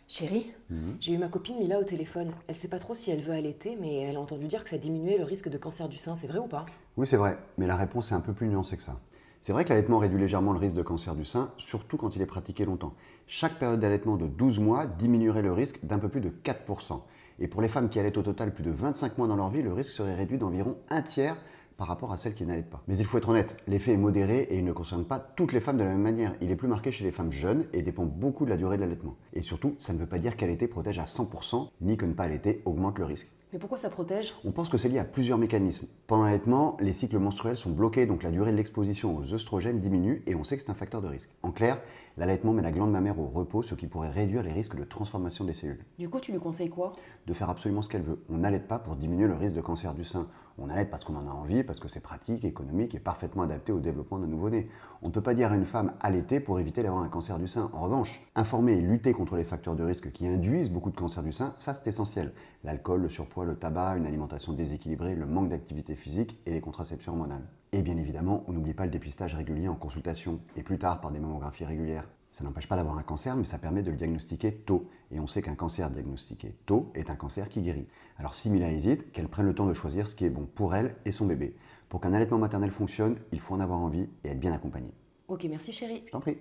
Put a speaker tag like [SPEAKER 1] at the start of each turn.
[SPEAKER 1] Chérie, j'ai eu ma copine Mila au téléphone. Elle sait pas trop si elle veut allaiter, mais elle a entendu dire que ça diminuait le risque de cancer du sein, c'est vrai ou pas?
[SPEAKER 2] Oui, c'est vrai, mais la réponse est un peu plus nuancée que ça. C'est vrai que l'allaitement réduit légèrement le risque de cancer du sein, surtout quand il est pratiqué longtemps. Chaque période d'allaitement de 12 mois diminuerait le risque d'un peu plus de 4%. Et pour les femmes qui allaitent au total plus de 25 mois dans leur vie, le risque serait réduit d'environ un tiers par rapport à celles qui n'allaitent pas. Mais il faut être honnête, l'effet est modéré et il ne concerne pas toutes les femmes de la même manière. Il est plus marqué chez les femmes jeunes et dépend beaucoup de la durée de l'allaitement. Et surtout, ça ne veut pas dire qu'allaiter protège à 100%, ni que ne pas allaiter augmente le risque.
[SPEAKER 1] Mais pourquoi ça protège?
[SPEAKER 2] On pense que c'est lié à plusieurs mécanismes. Pendant l'allaitement, les cycles menstruels sont bloqués, donc la durée de l'exposition aux œstrogènes diminue et on sait que c'est un facteur de risque. En clair, l'allaitement met la glande mammaire au repos, ce qui pourrait réduire les risques de transformation des cellules.
[SPEAKER 1] Du coup, tu lui conseilles quoi?
[SPEAKER 2] De faire absolument ce qu'elle veut. On n'allaite pas pour diminuer le risque de cancer du sein. On allaite parce qu'on en a envie, parce que c'est pratique, économique et parfaitement adapté au développement d'un nouveau-né. On ne peut pas dire à une femme allaiter pour éviter d'avoir un cancer du sein. En revanche, informer et lutter contre les facteurs de risque qui induisent beaucoup de cancer du sein, ça c'est essentiel. L'alcool, le surpoids, le tabac, une alimentation déséquilibrée, le manque d'activité physique et les contraceptions hormonales. Et bien évidemment, on n'oublie pas le dépistage régulier en consultation et plus tard par des mammographies régulières. Ça n'empêche pas d'avoir un cancer, mais ça permet de le diagnostiquer tôt. Et on sait qu'un cancer diagnostiqué tôt est un cancer qui guérit. Alors si Mila hésite, qu'elle prenne le temps de choisir ce qui est bon pour elle et son bébé. Pour qu'un allaitement maternel fonctionne, il faut en avoir envie et être bien accompagné.
[SPEAKER 1] Ok, merci chérie.
[SPEAKER 2] Je t'en prie.